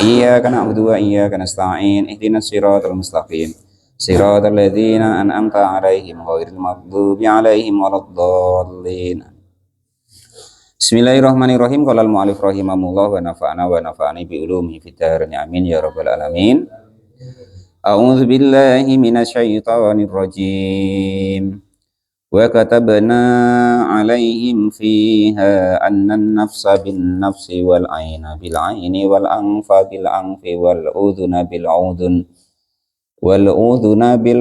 Iyyaka na'budu wa iyyaka nasta'in. Ihdinas siratal mustaqim. Siratal ladzina an'amta 'alaihim ghairil maghdubi 'alaihim waladdallin. Bismillahirrahmanirrahim. Qala al-mu'allif rahimahullah wa nafa'ani bi ulumihi fid dharain amin ya rabbal alamin. A'udzu billahi minasyaitonir rajim. Wa katabna 'alaihim fiha annan nafsa bin nafsi wal 'aina bil 'aini wal anfa bil anfi wal udhuna bil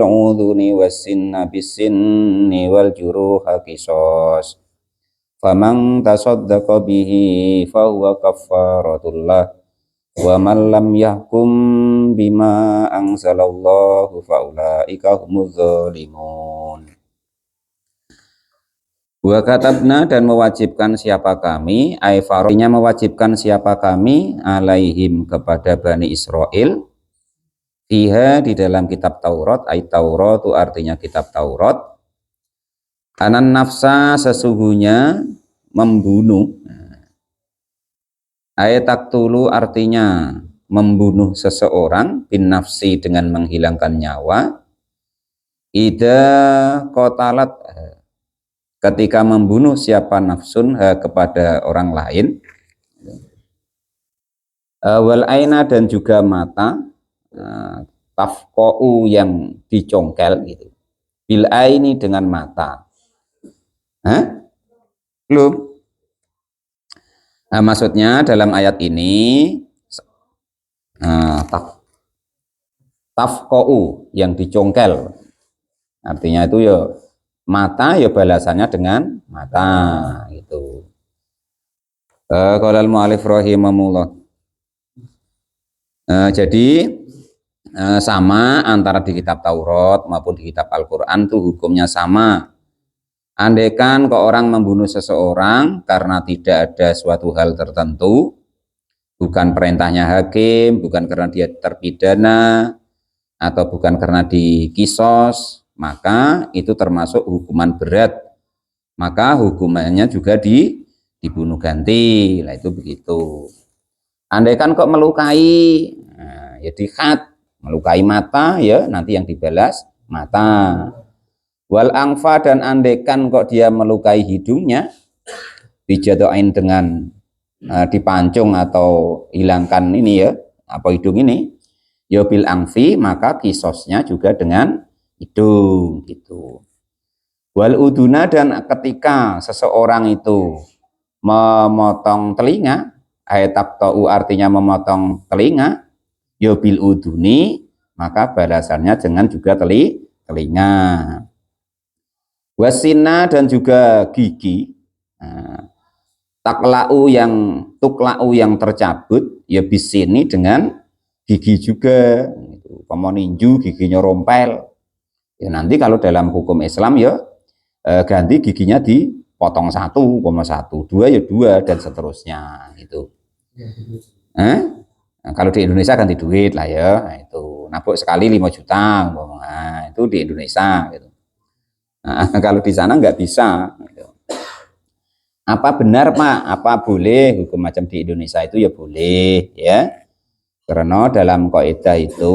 udhuni was sinna bis sinni wal juruha qisas. Faman tasaddaqa bihi fahuwa kaffaratul lah wa man lam yahkum bima anzalallahu faulaika humuz zalimun. Wa katabna, dan mewajibkan siapa kami, aifaronya mewajibkan siapa kami, alaihim kepada Bani Israel, fiha di dalam kitab Taurat, Taurat itu artinya kitab Taurat, anan nafsa sesungguhnya membunuh, taktulu artinya membunuh seseorang, bin nafsi dengan menghilangkan nyawa, ida kotalat ketika membunuh siapa nafsun kepada orang lain, wal aina dan juga mata, tafqa'u yang dicongkel gitu, bil aini dengan mata. Belum. Nah, maksudnya dalam ayat ini tafqa'u yang dicongkel, artinya itu ya mata, ya balasannya dengan mata gitu. Qala al-mu'allif rahimahullah. Jadi sama antara di kitab Taurat maupun di kitab Al-Qur'an tuh hukumnya sama. Andaikan kok orang membunuh seseorang karena tidak ada suatu hal tertentu, bukan perintahnya hakim, bukan karena dia terpidana, atau bukan karena dikisos, maka itu termasuk hukuman berat, maka hukumannya juga dibunuh ganti. Lah itu begitu. Andaikan kok melukai, ya dikhat, melukai mata, ya nanti yang dibalas mata. Wal angfa, dan andaikan kok dia melukai hidungnya, bijadain dengan dipancung atau hilangkan ini ya, apa hidung ini, ya bil angfi, maka kisosnya juga dengan hidung gitu. Wal uduna, dan ketika seseorang itu memotong telinga, taqta'u artinya memotong telinga, ya bil uduni, maka balasannya dengan juga telinga. Wasina, dan juga gigi, tukla'u yang tercabut, ya bisini dengan gigi juga. Pemoninju giginya rompel, ya nanti kalau dalam hukum Islam ya ganti giginya dipotong 1,1, 2 ya 2, dan seterusnya gitu. Nah, kalau di Indonesia ganti duit lah ya, nah, itu nabuk sekali 5 juta, nah, itu di Indonesia gitu. Nah, kalau di sana nggak bisa gitu. Apa benar Pak? Apa boleh hukum macam di Indonesia itu? Ya boleh ya, karena dalam kaidah itu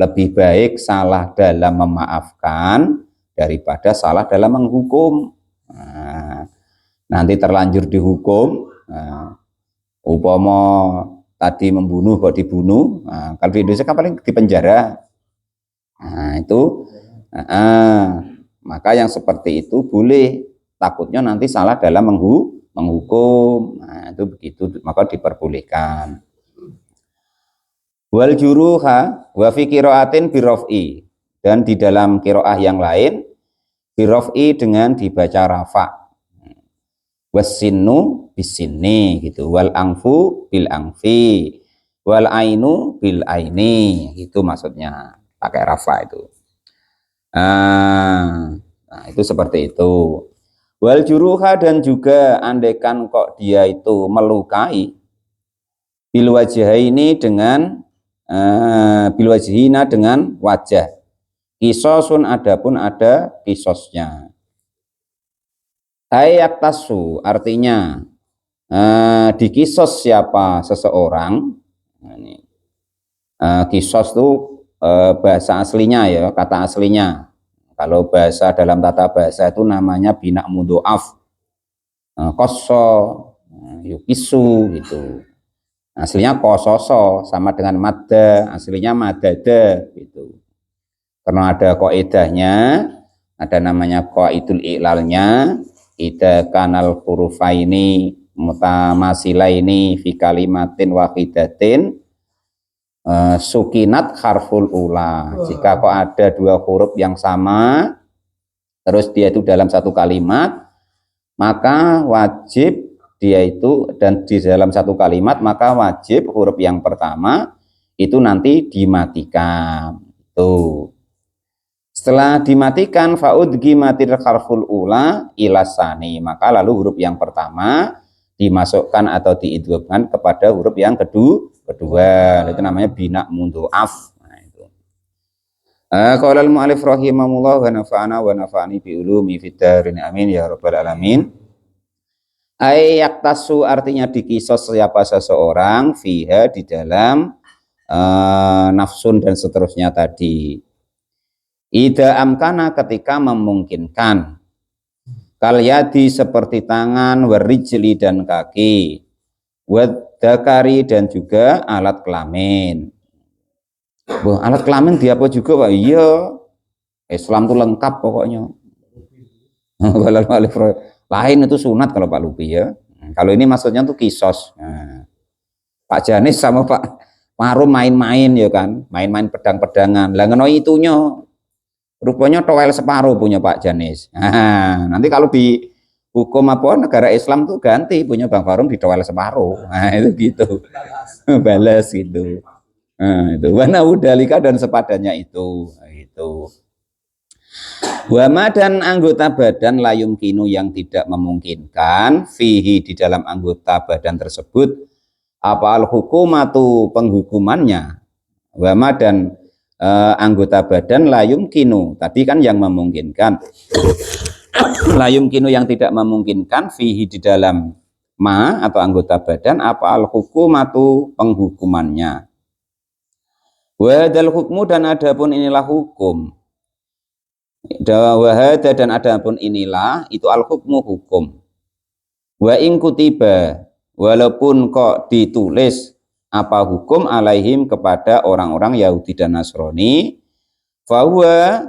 lebih baik salah dalam memaafkan daripada salah dalam menghukum. Nah, nanti terlanjur dihukum, umpama tadi membunuh kok dibunuh, kalau di Indonesia kan paling di penjara. Nah itu, maka yang seperti itu boleh, takutnya nanti salah dalam menghukum. Nah itu begitu, maka diperbolehkan. Wal juruha wa fi qiraatin biraf'i, dan di dalam qiraah yang lain biraf'i dengan dibaca rafa, wasinnu bisinni gitu, wal angfu bil angfi, wal ainu bil aini, itu maksudnya pakai rafa itu. Nah itu seperti itu. Wal juruha, dan juga andaikan kok dia itu melukai, bil wajhaini dengan bil wajhina dengan wajah, kisosun adapun ada kisosnya. Ayak tasu artinya dikisos siapa seseorang, Nah, ini kisos itu bahasa aslinya ya, kata aslinya. Kalau bahasa dalam tata bahasa itu namanya bina mudhoaf, koso, yukisu gitu. Aslinya kososo sama dengan madda, aslinya madada gitu. Karena ada qaidahnya, ada namanya qaidul i'lalnya, idza kanal hurufaini mutamasilaini fi kalimatin wahidatin sukinat harful ula. Jika kok ada dua huruf yang sama terus dia itu dalam satu kalimat, maka wajib dia itu, dan di dalam satu kalimat maka wajib huruf yang pertama itu nanti dimatikan. Tuh. Setelah dimatikan faudgimatir harful ula ilasani, maka lalu huruf yang pertama dimasukkan atau diidghamkan kepada huruf yang kedua. Itu namanya bina mudhoaf. Nah, itu. Qala al-mu'allif rahimahullah wa nafa'ana wa nafa'ani bi ulumi fid darin amin ya rabbal alamin. Yaktasu artinya dikisos siapa seseorang fiha di dalam nafsun dan seterusnya tadi. Ida amkana ketika memungkinkan, kalyadi seperti tangan, warijli dan kaki, wadakari dan juga alat kelamin. Alat kelamin diapa juga Pak? Iya, Islam tuh lengkap pokoknya. Lain itu sunat kalau Pak Lupi ya. Kalau ini maksudnya tuh kisos. Nah, Pak Janis sama Pak Marum main-main ya kan, main-main pedang-pedangan. Lah ngeno itunya. Rupanya towel separuh punya Pak Janis. Nah, nanti kalau di hukum apa negara Islam tuh ganti punya Bang Farum di towel separuh. Nah, itu gitu. Balas gitu. Nah, itu warna udalika dan sepadannya itu. Nah, itu. Wama dan anggota badan layum kinu yang tidak memungkinkan fihi di dalam anggota badan tersebut apa al hukumatu penghukumannya. Wama dan anggota badan layum kinu tadi kan yang memungkinkan, layum kinu yang tidak memungkinkan fihi di dalam ma atau anggota badan apa al hukumatu penghukumannya. Wadal hukmu dan adapun inilah hukum. Wahada dan adapun inilah itu al hukmu hukum. Wa in kutiba walaupun kok ditulis apa hukum alaihim kepada orang-orang Yahudi dan Nasrani, bahwa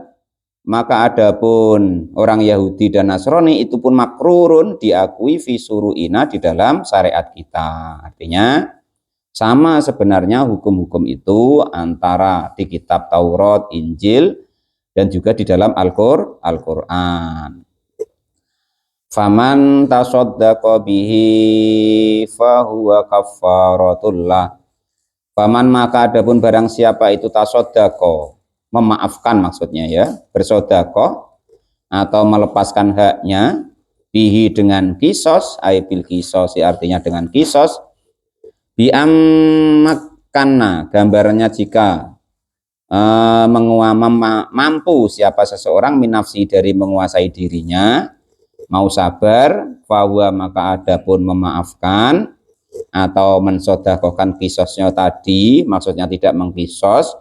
maka adapun orang Yahudi dan Nasrani itu pun makrurun diakui fi suru'ina di dalam syariat kita. Artinya sama sebenarnya hukum-hukum itu antara di kitab Taurat, Injil dan juga di dalam Al-Qur'an. Faman tasaddaqa bihi fahuwa kafaratullah. Faman maka adapun barang siapa itu tasaddaqa, memaafkan maksudnya ya, bersedekah atau melepaskan haknya bihi dengan kisos, aibil kisos artinya dengan kisos, biammakana gambarnya jika mampu siapa seseorang minafsi dari menguasai dirinya, mau sabar, bahwa maka adapun memaafkan atau mensodakokan kisosnya tadi, maksudnya tidak mengkisos,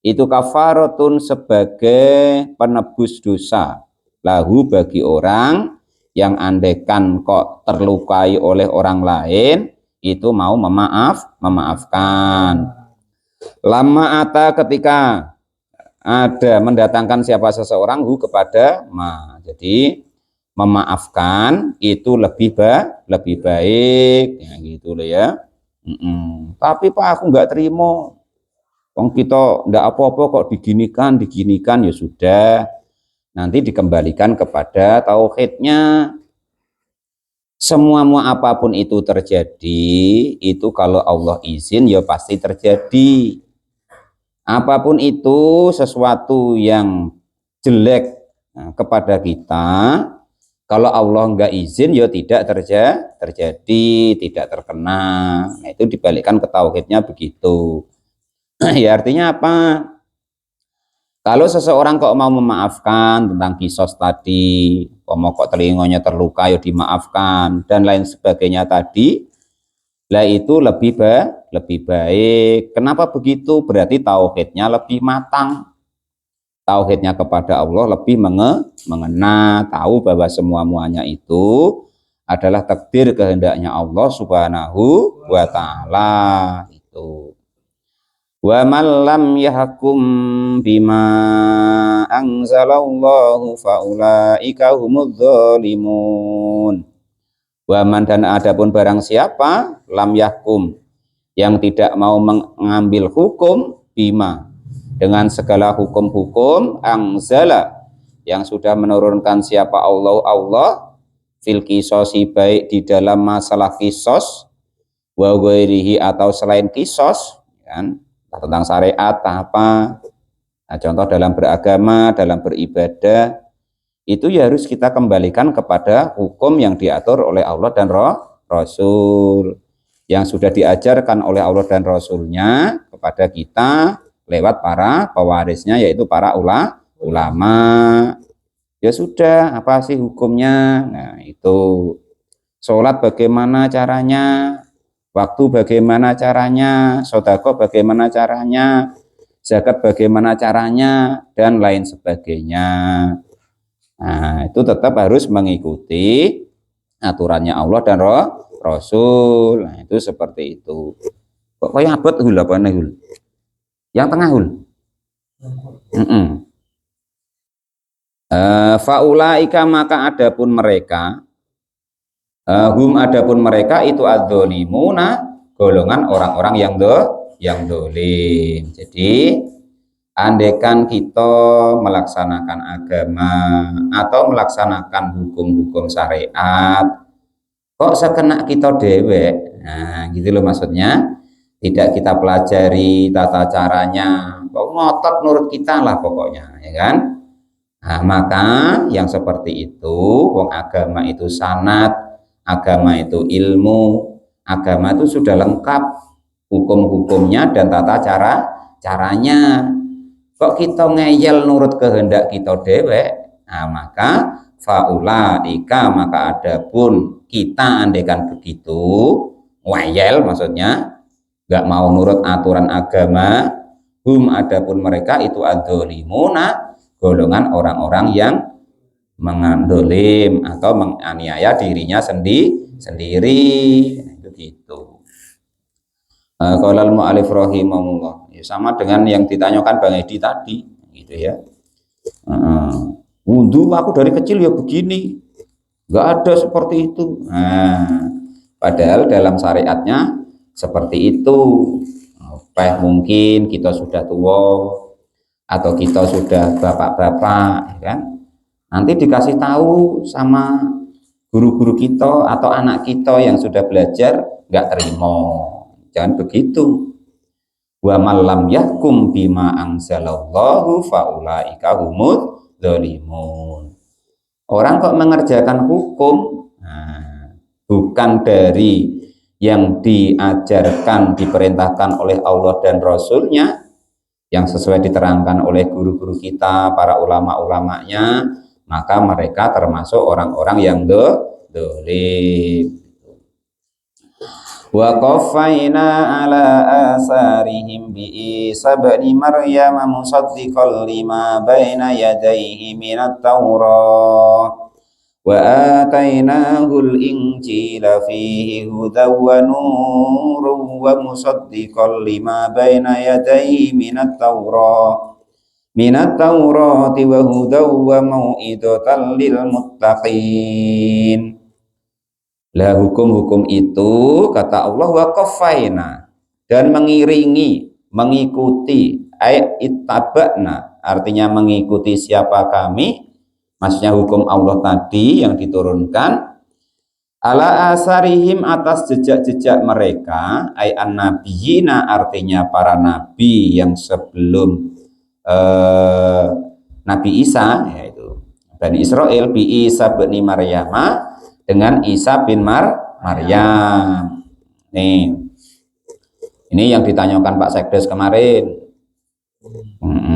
itu kafaratun sebagai penebus dosa lahu bagi orang yang andekan kok terlukai oleh orang lain itu mau memaafkan. Lama ata ketika ada mendatangkan siapa seseorang kepada ma, jadi memaafkan itu lebih baik ya gitu loh ya. Tapi Pak aku nggak terima, kita ndak apa-apa kok diginikan ya sudah, nanti dikembalikan kepada tauhidnya. Semua apapun itu terjadi itu kalau Allah izin ya pasti terjadi. Apapun itu sesuatu yang jelek kepada kita, kalau Allah enggak izin ya tidak terjadi, tidak terkena. Nah, itu dibalikkan ke tauhidnya begitu. Ya artinya apa? Kalau seseorang kok mau memaafkan tentang kisos tadi, mau kok telinganya terluka ya dimaafkan dan lain sebagainya tadi, lah itu lebih baik. Kenapa begitu? Berarti tauhidnya lebih matang. Tauhidnya kepada Allah lebih mengena, tahu bahwa semua-muanya itu adalah takdir kehendaknya Allah Subhanahu wa taala. Itu. Wa man lam yahkum bima anzalallahu faulaika humudz zalimun. Wa man, dan adapun barang siapa lam yahkum, yang tidak mau mengambil hukum bima, dengan segala hukum-hukum anzala, yang sudah menurunkan siapa Allah fil kisosi, baik di dalam masalah kisos, wa ghairihi, atau selain kisos, kan, tentang syariat apa. Nah, contoh dalam beragama, dalam beribadah, itu ya harus kita kembalikan kepada hukum yang diatur oleh Allah dan Rasul, yang sudah diajarkan oleh Allah dan Rasulnya kepada kita lewat para pewarisnya, yaitu para ulama. Ya sudah, apa sih hukumnya? Nah, itu sholat bagaimana caranya, waktu bagaimana caranya, sedekah bagaimana caranya, zakat bagaimana caranya, dan lain sebagainya. Nah, itu tetap harus mengikuti aturannya Allah dan Rasul. Nah, itu seperti itu. Kok kayak abot hul apa nih hul? Yang tengah hul. Faulaika, maka adapun mereka, adapun mereka itu adzolimuna, golongan orang-orang yang dolim. Jadi andaikan kita melaksanakan agama atau melaksanakan hukum-hukum syariat, kok sekena kita dewek, nah gitu loh maksudnya. Tidak kita pelajari tata caranya, kok ngotot nurut kita lah pokoknya, ya kan? Nah, maka yang seperti itu, wong agama itu sanad, agama itu ilmu, agama itu sudah lengkap hukum-hukumnya dan tata caranya. Kok kita ngeyel nurut kehendak kita dewek, nah maka faulaika, maka adapun kita andaikan begitu, ngeyel maksudnya, nggak mau nurut aturan agama, adapun mereka itu adzolimuna, golongan orang-orang yang mengandolim atau menganiaya dirinya sendiri. Itu gitu. Qala al-mu'allif rahimahullah, ya sama dengan yang ditanyakan Bang Edi tadi, gitu ya. Wudhu aku dari kecil ya begini, nggak ada seperti itu. Nah, padahal dalam syariatnya seperti itu. Mungkin kita sudah tua atau kita sudah bapak-bapak, ya kan? Nanti dikasih tahu sama guru-guru kita atau anak kita yang sudah belajar nggak terima. Jangan begitu. Wa malam yahkum bima anzalallahu faulaika humudz zalimun. Orang kok mengerjakan hukum, nah, bukan dari yang diajarkan, diperintahkan oleh Allah dan Rasulnya, yang sesuai diterangkan oleh guru-guru kita, para ulama-ulamanya, maka mereka termasuk orang-orang yang dolim. Wa qaffayna ala asarihim bi Isa ibn Maryam musaddiqan lima baina yadayhi minat Taurah wa atainahul injila fihi hudaw wa nurun wa musaddiqan lima baina yadayhi minat Taurati wa hudaw wa mau'idatan lil muttaqin. Lah hukum-hukum itu kata Allah wa qaffayna, dan mengiringi, mengikuti, ayat ittaba'na, artinya mengikuti siapa kami, maksudnya hukum Allah tadi yang diturunkan, ala asarihim, atas jejak-jejak mereka, ayat nabiyina, artinya para nabi yang sebelum Nabi Isa, yaitu Bani Israel, bi Isa bin Maryam, dengan Isa bin Maryam. Nih, ini yang ditanyakan Pak Sekdes kemarin.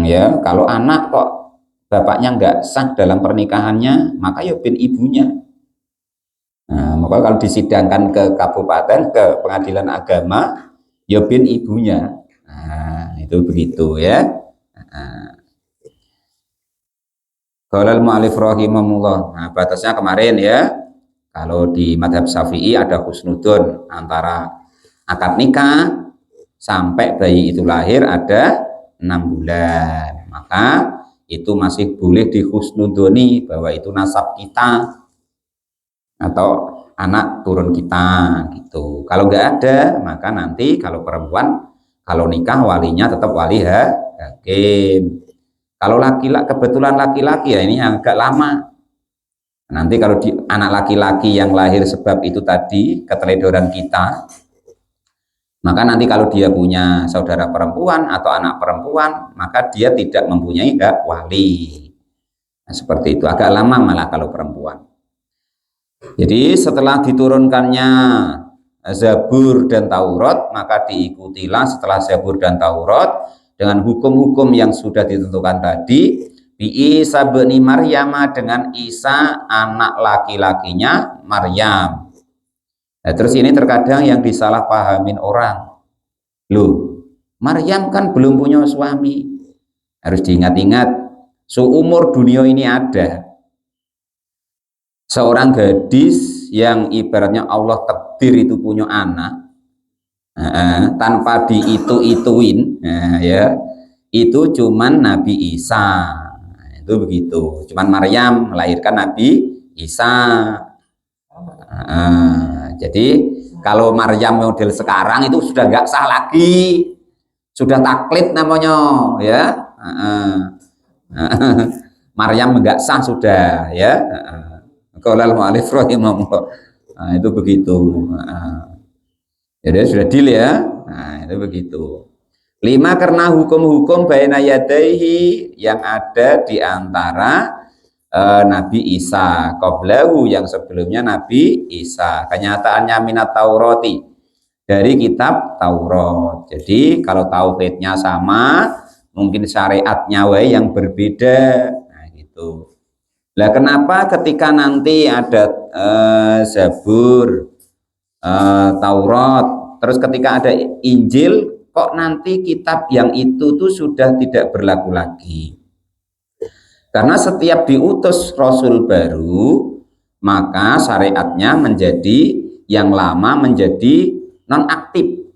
Ya, kalau anak kok bapaknya nggak sah dalam pernikahannya, maka ya bin ibunya. Nah, maka kalau disidangkan ke kabupaten, ke pengadilan agama, ya bin ibunya. Nah, itu begitu ya. Qala al-mu'allif rahimahullah. Nah, batasnya kemarin ya. Kalau di madhab Syafi'i ada husnudun antara akad nikah sampai bayi itu lahir ada 6 bulan. Maka itu masih boleh dihusnudoni bahwa itu nasab kita atau anak turun kita gitu. Kalau nggak ada, maka nanti kalau perempuan kalau nikah walinya tetap wali hakim. Kalau laki-laki kebetulan laki-laki ya ini agak lama. Nanti kalau di anak laki-laki yang lahir sebab itu tadi keteledoran kita, maka nanti kalau dia punya saudara perempuan atau anak perempuan, maka dia tidak mempunyai hak wali. Nah, seperti itu agak lama malah kalau perempuan. Jadi setelah diturunkannya Zabur dan Taurat, maka diikutilah setelah Zabur dan Taurat dengan hukum-hukum yang sudah ditentukan tadi, bi Isa bin Maryam, dengan Isa anak laki-lakinya Maryam. Nah, terus ini terkadang yang disalahpahamin orang. Loh, Maryam kan belum punya suami. Harus diingat-ingat, seumur dunia ini ada seorang gadis yang ibaratnya Allah takdir itu punya anak, tanpa diitu-ituin, ya, itu cuman Nabi Isa. Itu begitu. Cuman Maryam melahirkan Nabi Isa. Jadi kalau Maryam model sekarang itu sudah nggak sah lagi, sudah taklid namanya, ya. Maryam nggak sah sudah, ya. Qala al-mu'allif rahimahullah. Nah, itu begitu. Jadi sudah deal ya. Nah, itu begitu. 5, karena hukum-hukum baina yadaihi yang ada di antara Nabi Isa, qablahu yang sebelumnya Nabi Isa. Kenyataannya minat Taurati, dari kitab Taurat. Jadi kalau tauhidnya sama, mungkin syariatnya yang berbeda. Nah, gitu. Lah kenapa ketika nanti ada Zabur, Taurat, terus ketika ada Injil, kok nanti kitab yang itu tuh sudah tidak berlaku lagi? Karena setiap diutus Rasul baru, maka syariatnya menjadi yang lama menjadi nonaktif.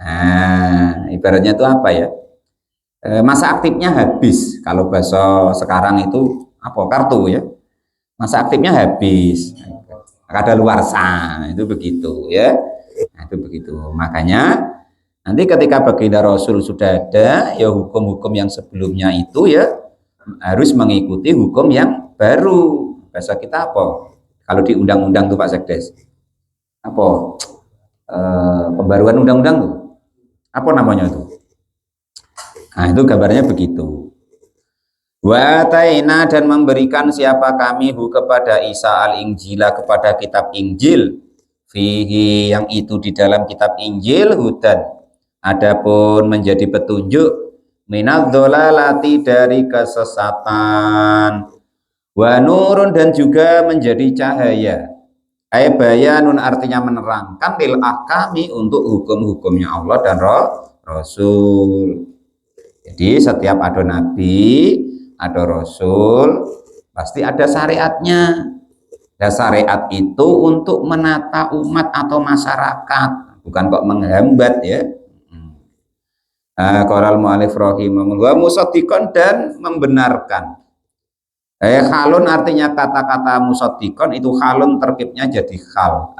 Nah, ibaratnya itu apa ya? Masa aktifnya habis. Kalau bahasa sekarang itu apa, kartu ya, masa aktifnya habis, ada luar sana, itu begitu ya. Nah, itu begitu. Makanya nanti ketika baginda Rasul sudah ada, ya hukum-hukum yang sebelumnya itu ya harus mengikuti hukum yang baru. Bahasa kita apa? Kalau di undang-undang tuh Pak Sekdes, apa? Pembaruan undang-undang tuh apa namanya itu? Nah, itu gambarnya begitu. Wa taina, dan memberikan siapa kami hu kepada Isa al-Injila, kepada kitab Injil, fihi yang itu di dalam kitab Injil, hudan, adapun menjadi petunjuk, minadz-dzalalati dari kesesatan, wa nurun, dan juga menjadi cahaya, ay bayanun artinya menerangkan, lil ahkami untuk hukum-hukumnya Allah dan Rasul. Jadi setiap ada nabi, ada rasul, pasti ada syariatnya. Dan syariat itu untuk menata umat atau masyarakat, bukan kok menghambat ya. Qala al-mu'allif rahimahullah, musaddiqan, dan membenarkan. Halun artinya kata-kata musaddiqan itu halun terkibnya jadi hal,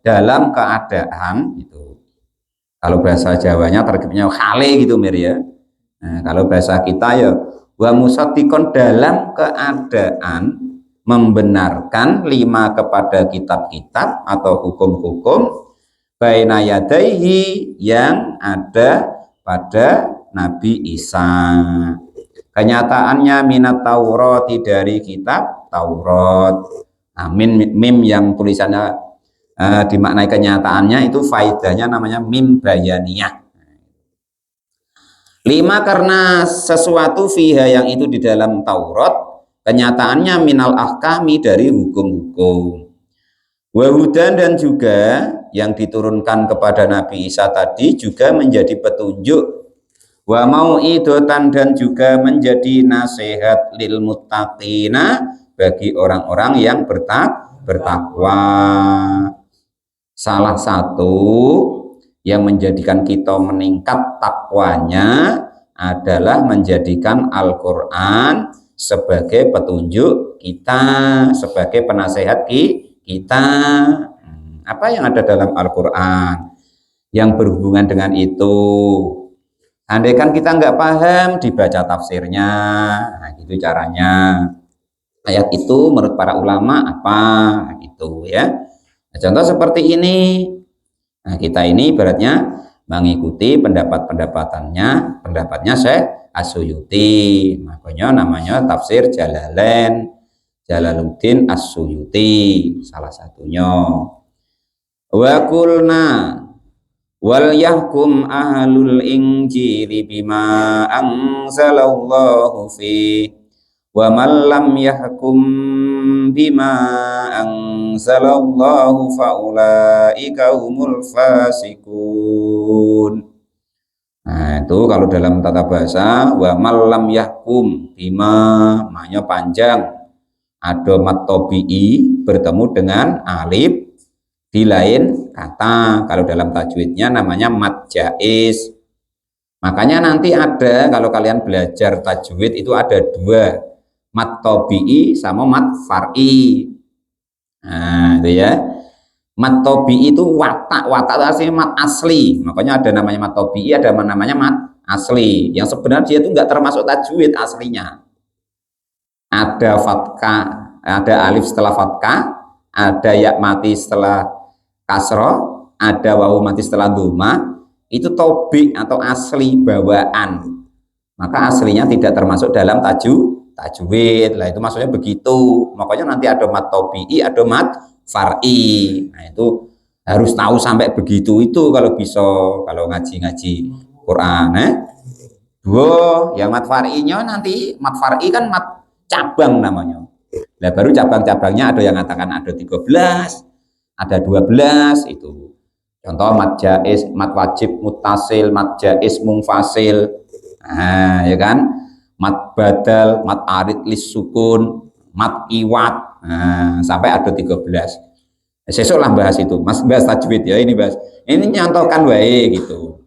dalam keadaan itu. Kalau bahasa Jawanya terkibnya hale gitu mir ya. Nah, kalau bahasa kita ya wa musaddiqan, dalam keadaan membenarkan 5 kepada kitab-kitab atau hukum-hukum baina yadaihi yang ada pada Nabi Isa. Kenyataannya minat Taurat, dari kitab Taurat. Nah, mim yang tulisannya dimaknai kenyataannya itu faedahnya namanya mim bayaniyah. 5, karena sesuatu fiha yang itu di dalam Taurat, kenyataannya minal ahkami, dari hukum-hukum, wahudan, dan juga yang diturunkan kepada Nabi Isa tadi juga menjadi petunjuk, wa mau'idatan, dan juga menjadi nasihat lil muttaqina, bagi orang-orang yang bertakwa. Salah satu yang menjadikan kita meningkat takwanya adalah menjadikan Al-Quran sebagai petunjuk kita, sebagai penasehat kita. Apa yang ada dalam Al-Quran yang berhubungan dengan itu? Andaikan kita nggak paham, dibaca tafsirnya. Nah, gitu caranya. Ayat itu menurut para ulama apa? Gitu ya. Nah, contoh seperti ini. Nah, kita ini ibaratnya mengikuti pendapatnya Syekh As-Suyuti. Makanya namanya tafsir Jalaluddin As-Suyuti salah satunya. Wa qulna wal yahkum ahlul injili bima anzalallahu fi wa man lam yahkum bima anzalallahu faulaika humul fasikun. Nah, itu kalau dalam tata bahasa wa man lam yahkum bima, maknanya panjang, ada mat tabi'i bertemu dengan alif di lain kata. Kalau dalam tajwidnya namanya mat jaiz. Makanya nanti ada, kalau kalian belajar tajwid itu ada dua, mat tabi'i sama mat far'i. Nah, itu ya. Mat tabi'i itu watak itu aslinya mat asli. Makanya ada namanya mat tabi'i, ada namanya mat asli. Yang sebenarnya dia itu enggak termasuk tajwid aslinya. Ada fathah, ada alif setelah fathah, ada ya mati setelah kasroh, ada wawu mati setelah dhamma. Itu tabi atau asli bawaan. Maka aslinya tidak termasuk dalam tajwid. Lah itu maksudnya begitu. Makanya nanti ada mat tabi'i, ada mat far'i. Nah, itu harus tahu sampai begitu itu kalau bisa, kalau ngaji-ngaji Quran. Yang mat far'inya nanti, mat far'i kan mat cabang namanya. Nah, baru cabang-cabangnya ada yang mengatakan ada 13, ada 12 itu. Contoh mat jaiz, mat wajib muttasil, mat jaiz munfasil. Nah, ya kan? Mat badal, mat arid lis sukun, mat iwat. Nah, sampai ada 13. Sesuk lah bahas itu. Mas bahas tajwid ya, ini bahas. Ini nyontohkan wae gitu.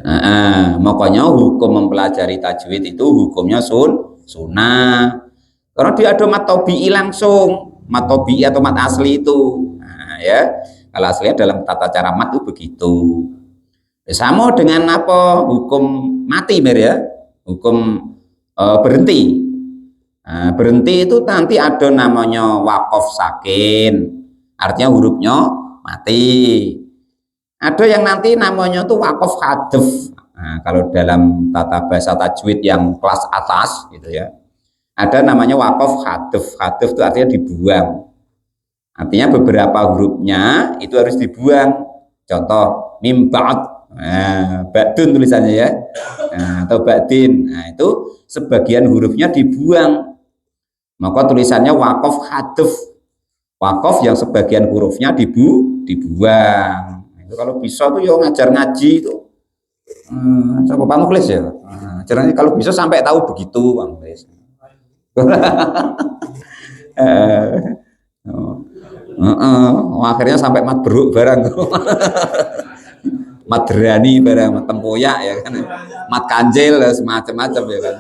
Nah, makanya hukum mempelajari tajwid itu hukumnya sunnah. Karena dia ada mat tabi'i langsung, mat tabi'i atau mat asli itu. Nah, ya. Kalau aslinya dalam tata cara mat itu begitu. Sama dengan apa? Hukum mati ya. Hukum berhenti. Nah, berhenti itu nanti ada namanya waqaf sakin. Artinya hurufnya mati. Ada yang nanti namanya tuh waqaf hadf. Nah, kalau dalam tata bahasa tajwid yang kelas atas gitu ya. Ada namanya waqaf hadf. Hadf itu artinya dibuang. Artinya beberapa hurufnya itu harus dibuang. Contoh mim ba'd. Nah, ba'dun tulisannya ya. Nah, atau ba'din. Nah, itu sebagian hurufnya dibuang. Maka tulisannya waqaf hadf. Waqaf yang sebagian hurufnya dibuang. Itu kalau bisa tuh yo ngajar ngaji itu. Coba Pak Mukhlis ya. Caranya kalau bisa sampai tahu begitu, Pak Mukhlis. Akhirnya sampai mat beruk barang. Mat derani barang, mat tempoyak ya kan. Mat kanjil semacam-macam ya kan.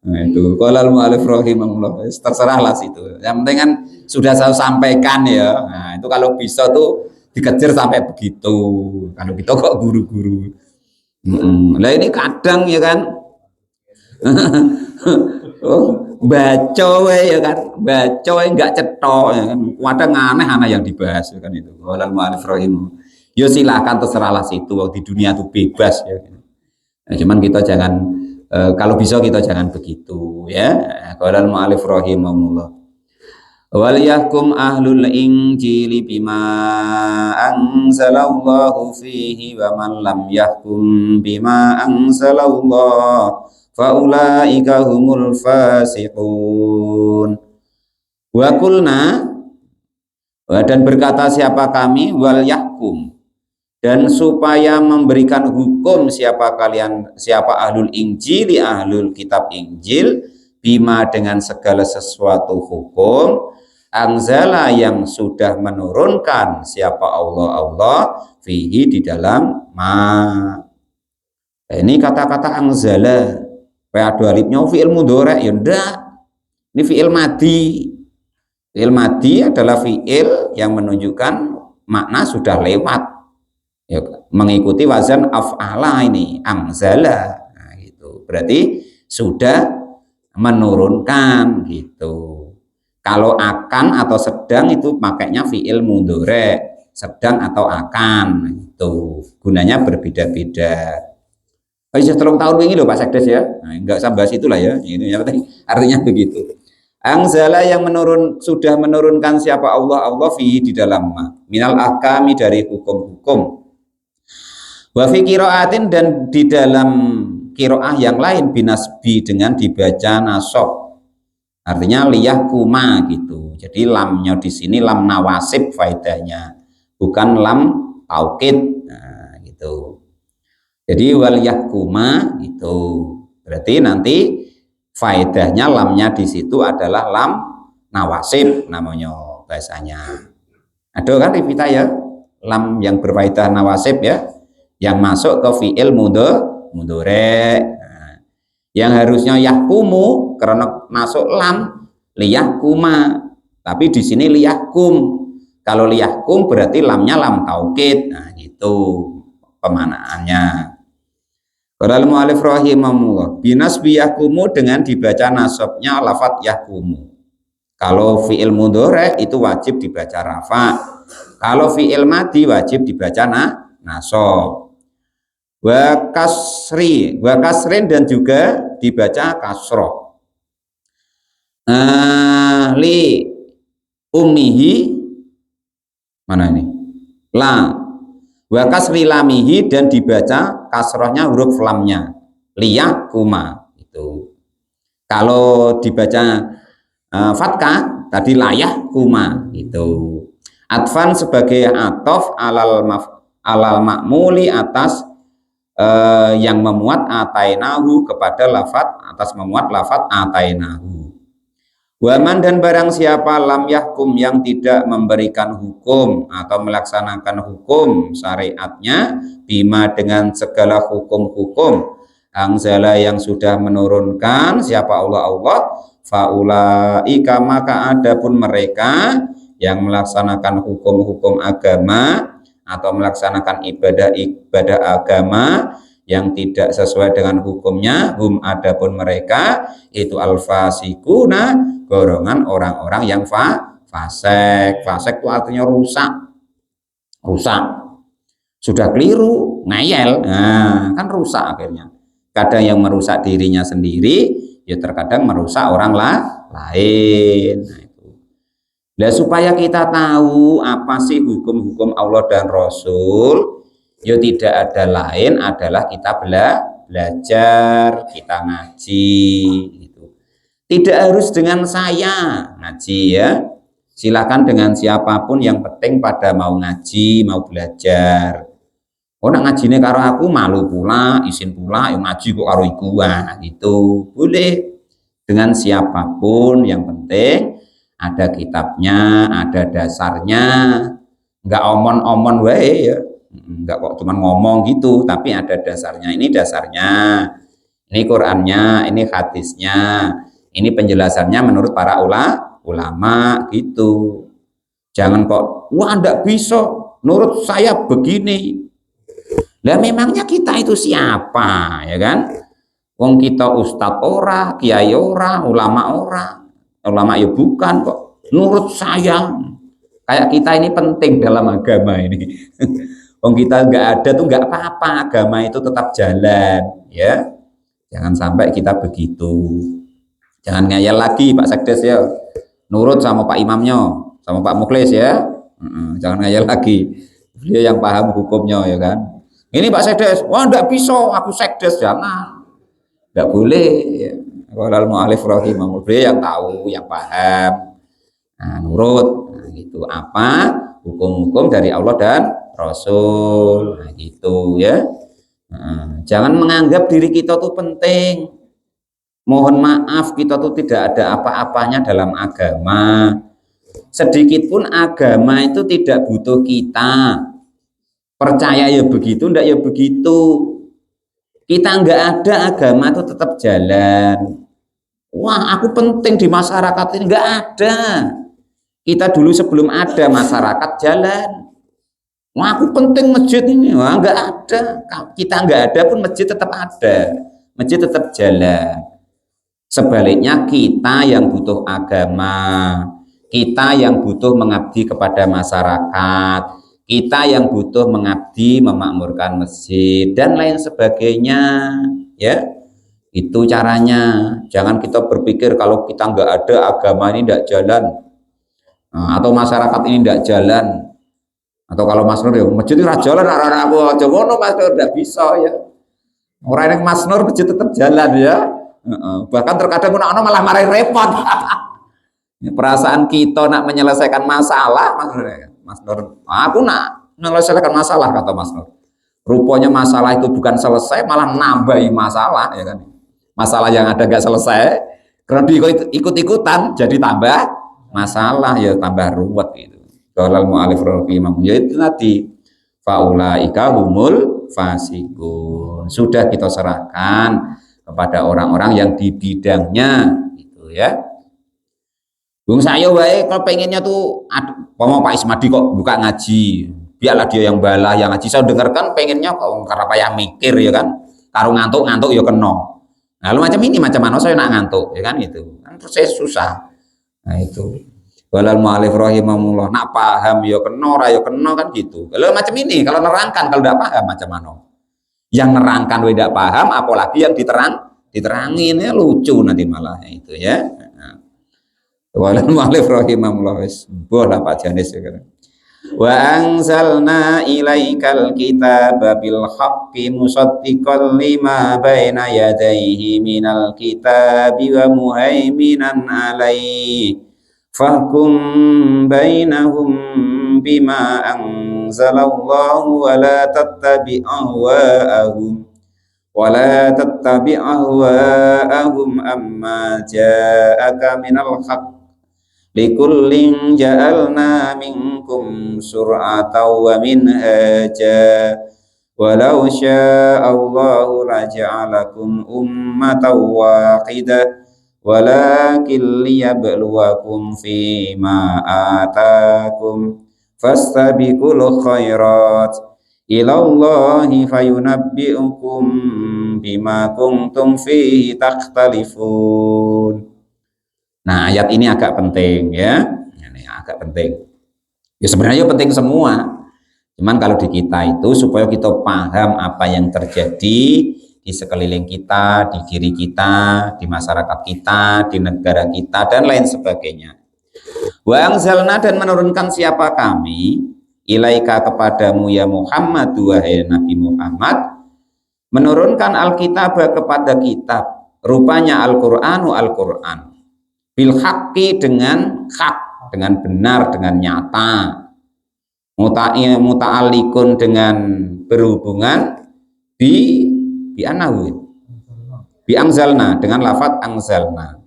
Nah, itu qala al-mu'allif rahimahullah, terserahlah situ. Yang penting kan sudah saya sampaikan ya. Nah, itu kalau bisa tuh dikejar sampai begitu. Kalau kita kok guru-guru. Lah ini kadang ya kan. Baca ya kan, baca enggak cetok ya kan. Kadang aneh-aneh yang dibahas ya kan itu. Qala al-mu'allif rahimahullah. Yo silakan terserahlah situ, di dunia itu bebas ya. Nah, cuman kita jangan kalau bisa kita jangan begitu ya. Qala al-mu'allif rahimahullah. Wal yahkum ahlul injili bima anzalallahu fihi wa man lam yahkum bima anzalallahu faulaika humul fasiqun. Wa qulna, Dan berkata siapa kami, wal yahkum, dan supaya memberikan hukum siapa ahlul Injil, ahlul kitab Injil, bima dengan segala sesuatu hukum, anzala yang sudah menurunkan siapa Allah fihi di dalam ma. Ini kata-kata anzala ada alifnya fi'il mudhari ya ndak, ini fi'il madi. Fi'il madi adalah fi'il yang menunjukkan makna sudah lewat ya, mengikuti wazan af'ala ini anzala. Nah, gitu. Berarti sudah menurunkan gitu. Kalau akan atau sedang itu pakainya fi'il mudhari, sedang atau akan itu gunanya berbeda-beda. Oh, sudah 3 tahun ini loh Pak Sekdes ya. Nah, enggak usah bahas itulah ya. Ini yang penting artinya begitu. Anzala yang sudah menurunkan siapa Allah fihi di dalam minal ahkami dari hukum-hukum. Wa fi qiraatin dan di dalam qiraah yang lain binasbi dengan dibaca nasab. Artinya liyahkuma gitu. Jadi lamnya di sini lam nawasib faedahnya, bukan lam taukid. Nah, gitu. Jadi wal yahkuma gitu. Berarti nanti faedahnya lamnya di situ adalah lam nawasib namanya bahasanya. Ada kan Rivita ya, lam yang berfaedah nawasib ya, yang masuk ke fi'il mudhari. Nah, yang harusnya yahkumu karena masuk lam liyahkuma, tapi di sini liyahkum. Kalau liyahkum berarti lamnya lam taukid. Nah, gitu pemanaannya. Qala al-mu'allif rahimahullah, binasbi yahkumu dengan dibaca nasabnya lafat yahkumu. Kalau fi'il mudhari itu wajib dibaca rafa. Kalau fi'il madi wajib dibaca nasab. Wa kasrin dan juga dibaca kasroh. Li ummihi mana ini? La. Wa kasri lamihi dan dibaca kasrohnya huruf lamnya liyah kuma itu. Kalau dibaca fathah tadi layah kuma itu. Atfan sebagai atof alal ma'muli atas yang memuat atainahu kepada lafat, atas memuat lafat atainahu. Waman dan barang siapa lam yahkum yang tidak memberikan hukum atau melaksanakan hukum syariatnya bima dengan segala hukum-hukum anzala yang sudah menurunkan siapa Allah faulaika maka adapun mereka yang melaksanakan hukum-hukum agama atau melaksanakan ibadah agama yang tidak sesuai dengan hukumnya, adapun mereka itu al-fasikuna, golongan orang-orang yang fasik. Fasik itu artinya rusak. Sudah keliru, ngayel. Nah, kan rusak akhirnya. Kadang yang merusak dirinya sendiri, ya terkadang merusak orang lain. Nah, itu. Nah, supaya kita tahu apa sih hukum-hukum Allah dan Rasul, ya tidak ada lain adalah kita belajar, kita ngaji gitu. Tidak harus dengan saya ngaji ya. Silakan dengan siapapun, yang penting pada mau ngaji, mau belajar. Oh nak ngajine karo aku malu pula, isin pula, yang ngaji kok karo iku gitu. Boleh dengan siapapun, yang penting ada kitabnya, ada dasarnya. Enggak omon-omon wae ya. Enggak kok cuma ngomong gitu, tapi ada dasarnya. Ini dasarnya, ini Qur'annya, ini hadisnya, ini penjelasannya menurut para ulama gitu. Jangan kok wah enggak bisa, menurut saya begini. Lah memangnya kita itu siapa ya kan? Wong kita ustadz ora, kiai ora, ulama ora. Ulama ya bukan kok. Menurut saya kayak kita ini penting dalam agama ini. Wong kita nggak ada tuh nggak apa-apa, agama itu tetap jalan ya. Jangan sampai kita begitu. Jangan ngayal lagi Pak Sekdes ya. Nurut sama Pak Imamnya, sama Pak Mukhlis ya. Jangan ngayal lagi. Beliau yang paham hukumnya ya kan. Ini Pak Sekdes, wah nggak bisa, aku Sekdes, jangan. Nggak boleh ya. Walal mu'alif rahimahullah, beliau yang tahu, yang paham. Nah, nurut. Nah, gitu. Apa hukum-hukum dari Allah dan Rasul. Nah, gitu ya. Jangan menganggap diri kita tuh penting. Mohon maaf, kita tuh tidak ada apa-apanya dalam agama. Sedikit pun agama itu tidak butuh kita. Percaya ya begitu, ndak ya begitu. Kita nggak ada, agama itu tetap jalan. Wah, aku penting di masyarakat ini, nggak ada. Kita dulu sebelum ada masyarakat jalan. Wah, aku penting masjid ini, wah nggak ada. Kita nggak ada pun masjid tetap ada, masjid tetap jalan. Sebaliknya kita yang butuh agama, kita yang butuh mengabdi kepada masyarakat, kita yang butuh mengabdi memakmurkan masjid dan lain sebagainya, ya. Itu caranya. Jangan kita berpikir kalau kita nggak ada agama ini tidak jalan, atau masyarakat ini tidak jalan, atau kalau Mas Nur ya masjid itu jalan, anak-anak aku aja ngono Mas Nur tidak bisa ya. Orang yang Mas Nur masjid tetap jalan ya. Bahkan terkadang anak-anak malah marahin repot. Perasaan kita nak menyelesaikan masalah, Mas Nur, aku nak menyelesaikan masalah kata Mas Nur. Rupanya masalah itu bukan selesai, malah nambahi masalah, ya kan? Masalah yang ada gak selesai, karena ikut-ikutan jadi tambah masalah, ya tambah ruwet gitu. Kalau mu'alif rahimahullah, ya itu tadi faulaika humul fasikun. Sudah kita serahkan kepada orang-orang yang di bidangnya gitu ya. Bung saya wae kalau pengennya tuh mau Pak Ismadi kok buka ngaji, biarlah dia yang balah yang ngaji. Saya dengarkan pengennya kok karena payah mikir ya kan, karo ngantuk ya kena. Nah, lalu macam ini macam mana saya nak ngantuk ya kan itu kan proses susah. Nah itu walal mu'alif rahimahullah, nak paham ya kena, ora ya kena kan gitu. Kalau macam ini kalau nerangkan, kalau tidak paham macam mana? Yang nerangkan tidak paham, apalagi yang diterangin ya lucu nanti malah itu ya. Walal mu'alif rahimahullah wis bola Pak Janis ya kan. Wa anzalna ilaikal kitaba bil haqqi musaddiqan lima baina yadayhi minal kitabi wa muhaiminan alaihi fahkum bainahum bima anzalallahu wa la tattabi' ahwa'ahum amma ja'aka minal haqq likullin ja'alna minkum sur'atan wa minhaja walau sya'allahu laja'alakum ummatan wahidah walakin liyabluwakum fima atakum fastabiqul khairat ilallahi fayunabbi'ukum bima kuntum fihi takhtalifun. Nah, ayat ini agak penting ya. Ini agak penting. Ya sebenarnya penting semua. Cuman kalau di kita itu supaya kita paham apa yang terjadi di sekeliling kita, di diri kita, di masyarakat kita, di negara kita dan lain sebagainya. Wa anzalna, dan menurunkan siapa kami, ilaika kepadamu ya Muhammad, wahai Nabi Muhammad, menurunkan Alkitab kepada kitab, rupanya Al-Qur'anu Al-Qur'an. Bil haqqi, dengan hak, dengan benar, dengan nyata. Muta'alliqun, dengan berhubungan bi anahu, bi anzalna, dengan lafaz anzalna.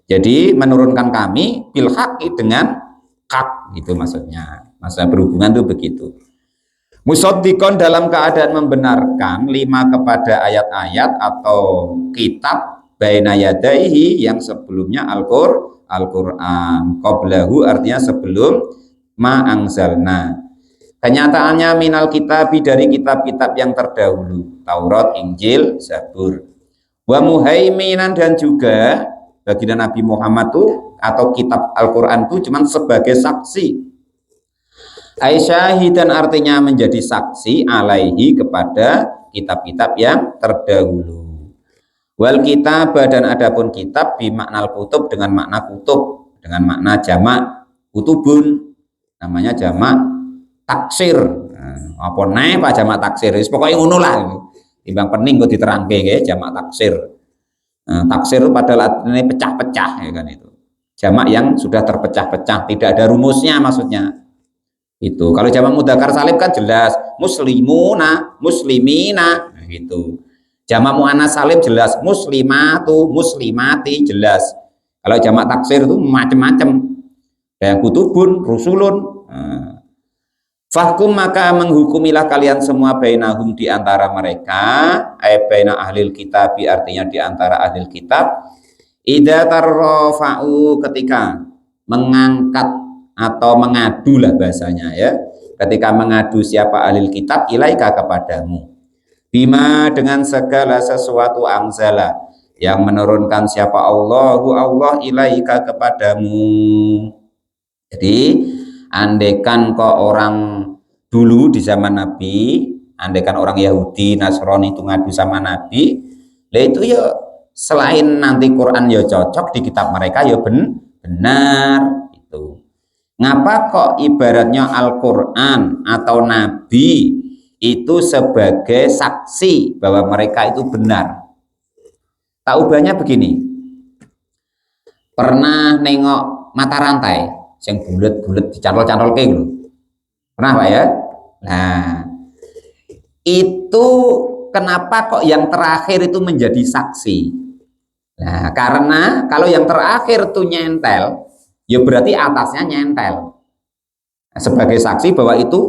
Jadi menurunkan kami bil haqqi, dengan hak, gitu maksudnya. Maksudnya berhubungan itu begitu. Musaddiqon, dalam keadaan membenarkan lima kepada ayat-ayat atau kitab baina yadaihi, yang sebelumnya Al-Qur'an, qablahu artinya sebelum ma anzalna. Kenyataannya minal kitabi, dari kitab-kitab yang terdahulu, Taurat, Injil, Zabur. Wa muhaiminan, dan juga baginda Nabi Muhammad itu atau kitab Al-Qur'an itu cuma sebagai saksi. Aisyahidan, artinya menjadi saksi, alaihi, kepada kitab-kitab yang terdahulu. Wal kitab, dan adapun kitab bimaknal kutub, dengan makna kutub, dengan makna jamak kutubun, namanya jamak taksir. Apa nae Pak jamak taksir? Wis pokoke ngono lah. Timbang pening kok diterangke nggih jamak taksir. Taksir padahal artinya pecah-pecah ya kan itu. jamak yang sudah terpecah-pecah, tidak ada rumusnya maksudnya. Itu. Kalau jamak mudzakkar salim kan jelas muslimuna, muslimina, nah, gitu. Jamak muannats salim jelas muslimatu, muslimati jelas. Kalau jamak taksir itu macam-macam. Kayak kutubun, rusulun. Nah. Fahkum maka menghukumilah kalian semua bainahum di antara mereka, baina ahlil kitab artinya di antara ahlil kitab. Idza tarrafa'u ketika mengangkat atau mengadu lah bahasanya ya. Ketika mengadu siapa ahlil kitab ilaika kepadamu. Bima dengan segala sesuatu anzala yang menurunkan siapa Allahu Allah ilaika kepadamu. Jadi andaikan kok orang dulu di zaman Nabi, andaikan orang Yahudi, Nasrani itu ngadu sama Nabi, lah itu ya selain nanti Quran ya cocok di kitab mereka ya benar itu. Ngapa kok ibaratnya Al-Quran atau Nabi itu sebagai saksi bahwa mereka itu benar? Tak ubahnya begini, pernah nengok mata rantai yang bulat-bulat dicantol-cantol kayak gitu, pernah Pak ya? Nah itu kenapa kok yang terakhir itu menjadi saksi? Nah karena kalau yang terakhir tuh nyentel ya berarti atasnya nyentel sebagai saksi bahwa itu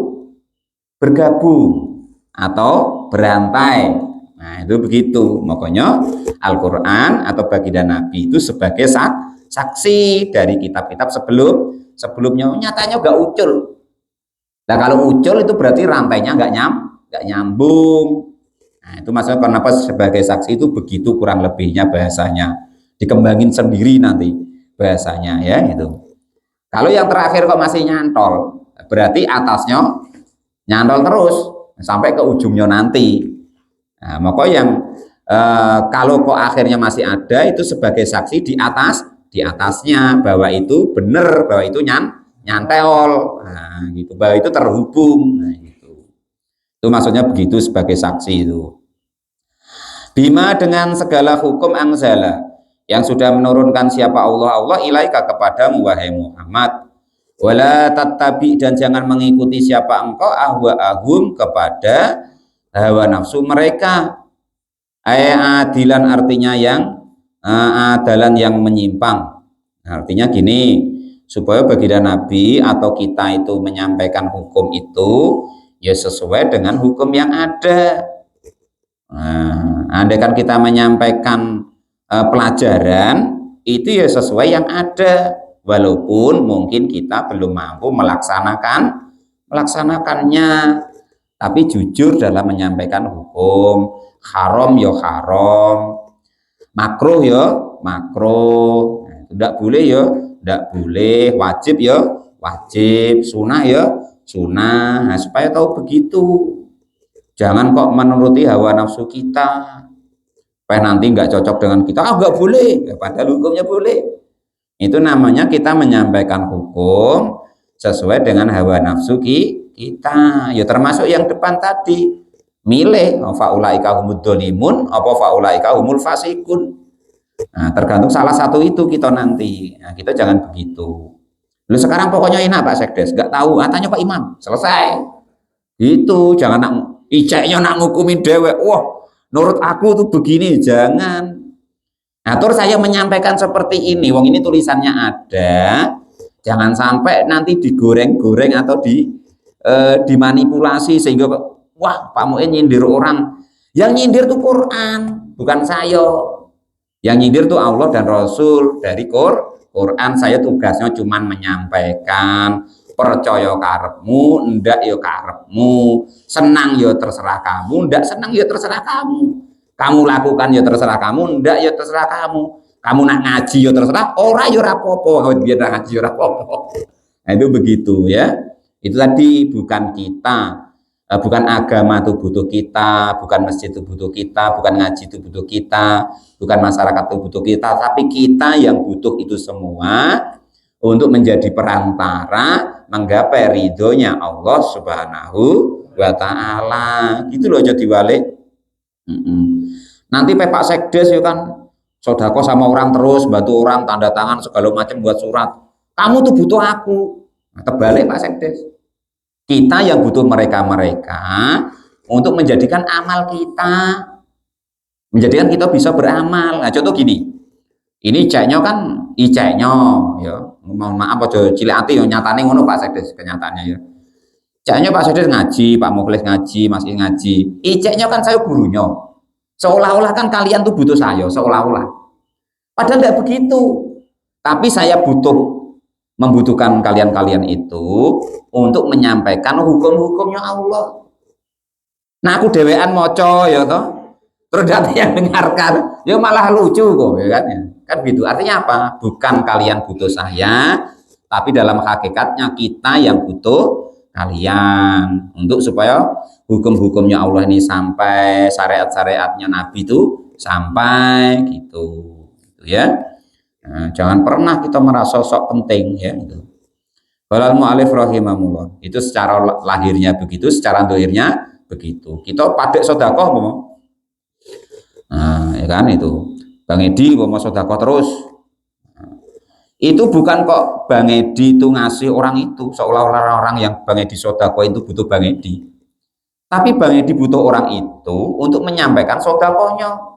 bergabung atau berantai. Nah itu begitu, makanya Al-Quran atau baginda Nabi itu sebagai saksi dari kitab-kitab sebelumnya. Nyatanya nggak ucul. Nah kalau ucul itu berarti rantainya nggak nyambung. Nah itu maksudnya kenapa sebagai saksi itu begitu kurang lebihnya bahasanya. Dikembangin sendiri nanti bahasanya ya itu. Kalau yang terakhir kok masih nyantol, berarti atasnya nyantol terus sampai ke ujungnya nanti. Nah, maka yang kalau kok akhirnya masih ada itu sebagai saksi di atasnya bahwa itu benar, bahwa itu nyantel, nah, gitu, bahwa itu terhubung. Nah, gitu. Itu maksudnya begitu sebagai saksi itu. Bima dengan segala hukum anzala yang sudah menurunkan siapa Allah ilaika kepadamu wahai Muhammad. Wala tattabi dan jangan mengikuti siapa engkau ahwa'ahum kepada hawa nafsu mereka. Adilan artinya yang adalan yang menyimpang. Artinya gini, supaya baginda Nabi atau kita itu menyampaikan hukum itu ya sesuai dengan hukum yang ada. Nah, andaikan kita menyampaikan pelajaran itu ya sesuai yang ada, walaupun mungkin kita belum mampu melaksanakannya, tapi jujur dalam menyampaikan hukum. Haram ya haram, makruh ya makruh, tidak boleh ya tidak boleh, wajib ya wajib, sunah ya sunnah. Nah, supaya tahu begitu, jangan kok menuruti hawa nafsu kita, supaya nanti nggak cocok dengan kita, nggak boleh, ya, padahal hukumnya boleh. Itu namanya kita menyampaikan hukum sesuai dengan hawa nafsu kita. Ya termasuk yang depan tadi, milih faulaika humud dzalimun apa faulaika humul fasikun. Nah, tergantung salah satu itu kita nanti. Nah, kita jangan begitu. Lu sekarang pokoknya enak Pak Sekdes, nggak tahu, tanya Pak Imam, selesai. Itu jangan nak iceknya nak ngukumin dewek. Wah, menurut aku tuh begini, jangan. Nah, terus saya menyampaikan seperti ini, wong ini tulisannya ada, jangan sampai nanti digoreng-goreng atau dimanipulasi sehingga wah Pak Muin nyindir orang. Yang nyindir tuh Quran, bukan saya. Yang nyindir tuh Allah dan Rasul dari Quran. Saya tugasnya cuma menyampaikan, percaya karepmu, ndak ya karepmu, senang ya terserah kamu, ndak senang ya terserah kamu. Kamu lakukan ya terserah kamu, ndak ya terserah kamu. Kamu nak ngaji ya terserah, ora ya ora apa-apa, biar ngaji ya ora apa-apa. Nah, itu begitu ya. Itu tadi bukan kita, bukan agama itu butuh kita, bukan masjid itu butuh kita, bukan ngaji itu butuh kita, bukan masyarakat itu butuh kita, tapi kita yang butuh itu semua untuk menjadi perantara menggapai ridhonya Allah Subhanahu wa Ta'ala. Gitu loh, jadi balik. Nanti Pak Sekdes ya kan sodako sama orang terus, bantu orang, tanda tangan segala macam buat surat. Kamu tuh butuh aku. Nah, terbalik Pak Sekdes. Kita yang butuh mereka-mereka untuk menjadikan amal kita, menjadikan kita bisa beramal. Nah, contoh gini, ini ceknya kan iceknya, ya, mohon maaf aja cilik ati ya nyatane ngono Pak Sekdes, kenyataannya ya. Ceknya Pak Sekdes ngaji, Pak Mukhlis ngaji, Mas In ngaji. Iceknya kan saya gurunya. Seolah-olah kan kalian tuh butuh saya, seolah-olah. Padahal tidak begitu. Tapi saya membutuhkan kalian-kalian itu untuk menyampaikan hukum-hukumnya Allah. Nah aku dewean moco ya toh. Terus ada yang dengarkan, ya malah lucu kok ya kan ya. Kan gitu. Artinya apa? Bukan kalian butuh saya, tapi dalam hakikatnya kita yang butuh kalian untuk supaya hukum-hukumnya Allah ini sampai, syariat-syariatnya Nabi itu sampai gitu ya. Nah, jangan pernah kita merasa sok penting ya gitu. Walal mu'alif rahimahullah, itu secara lahirnya begitu, secara dohirnya begitu. Kita padek sodakoh mau, nah ya kan itu Bang Edi mau sodakoh terus. Itu bukan kok Bang Edi itu ngasih orang itu seolah-olah orang yang Bang Edi sodako itu butuh Bang Edi, tapi Bang Edi butuh orang itu untuk menyampaikan sodakohnya.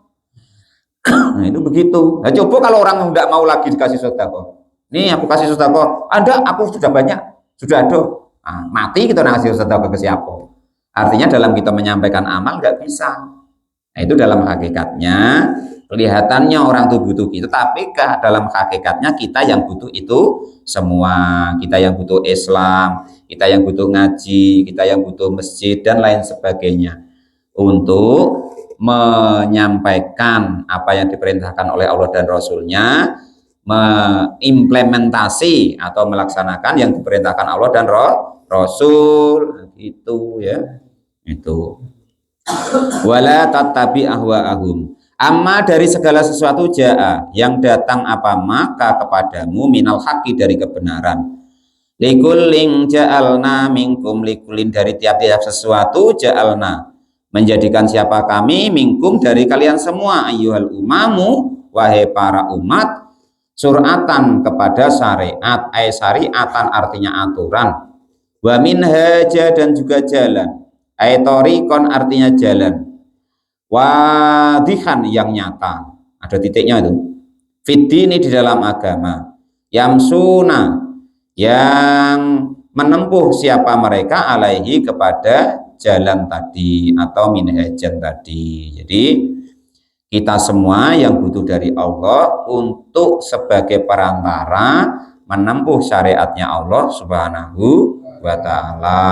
Nah itu begitu. Nah, coba kalau orang tidak mau lagi dikasih sodako, nih aku kasih sodako, ada aku sudah banyak, sudah ada, nah, mati kita ngasih sodako ke siapa? Artinya dalam kita menyampaikan amal nggak bisa. Nah itu dalam hakikatnya kelihatannya orang tuh butuh gitu, tapi dalam hakikatnya kita yang butuh itu semua. Kita yang butuh Islam, kita yang butuh ngaji, kita yang butuh masjid dan lain sebagainya untuk menyampaikan apa yang diperintahkan oleh Allah dan Rasulnya, mengimplementasi atau melaksanakan yang diperintahkan Allah dan Rasul itu ya. Itu wala tatabi ahwa'ahum, amma dari segala sesuatu ja'a yang datang apa maka kepadamu minal haqi dari kebenaran, likulling ja'alna minkum, likulin dari tiap-tiap sesuatu ja'alna menjadikan siapa kami minkum dari kalian semua, ayyuhal umamu wahai para umat, suratan kepada syariat, syariatan artinya aturan, wa minhaja dan juga jalan, aitorikon artinya jalan, wadihan yang nyata, ada titiknya itu, fiddini di dalam agama, yamsuna yang menempuh siapa mereka alaihi kepada jalan tadi atau minhajan tadi. Jadi kita semua yang butuh dari Allah untuk sebagai perantara menempuh syariatnya Allah Subhanahu wa ta'ala.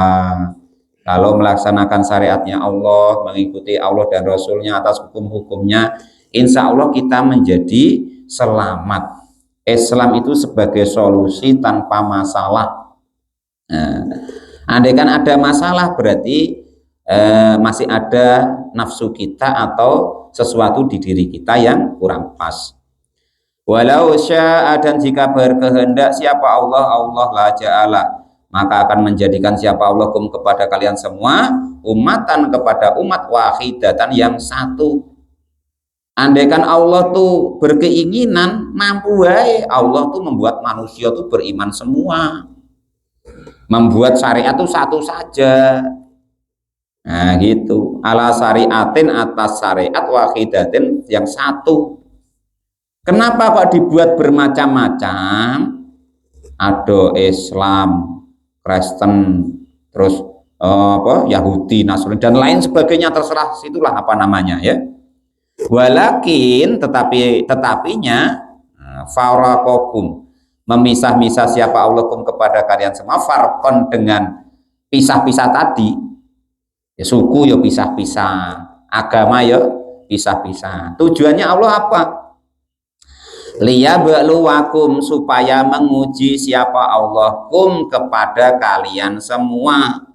Kalau melaksanakan syariatnya Allah, mengikuti Allah dan Rasulnya atas hukum-hukumnya, insya Allah kita menjadi selamat. Islam itu sebagai solusi tanpa masalah. Nah, andai kan ada masalah berarti masih ada nafsu kita atau sesuatu di diri kita yang kurang pas. Walau syaa, dan jika berkehendak siapa Allah, Allah la ja'ala, maka akan menjadikan siapa Allah kum kepada kalian semua umatan kepada umat wahidatan yang satu. Andaikan Allah tuh berkeinginan, mampu wae Allah tuh membuat manusia tuh beriman semua, membuat syariat tuh satu saja. Nah gitu, ala syariatin atas syariat wahidatin yang satu. Kenapa kok dibuat bermacam-macam? Ada Islam, Kristen, terus Yahudi, Nasrani dan lain sebagainya, terserah situlah apa namanya ya. Walakin tetapinya farakokum, memisah-misah siapa Allahkum kepada kalian semua, farkon dengan pisah-pisah tadi ya, suku ya pisah-pisah, agama ya pisah-pisah. Tujuannya Allah apa? Liyabluwakum, supaya menguji siapa Allah kum kepada kalian semua.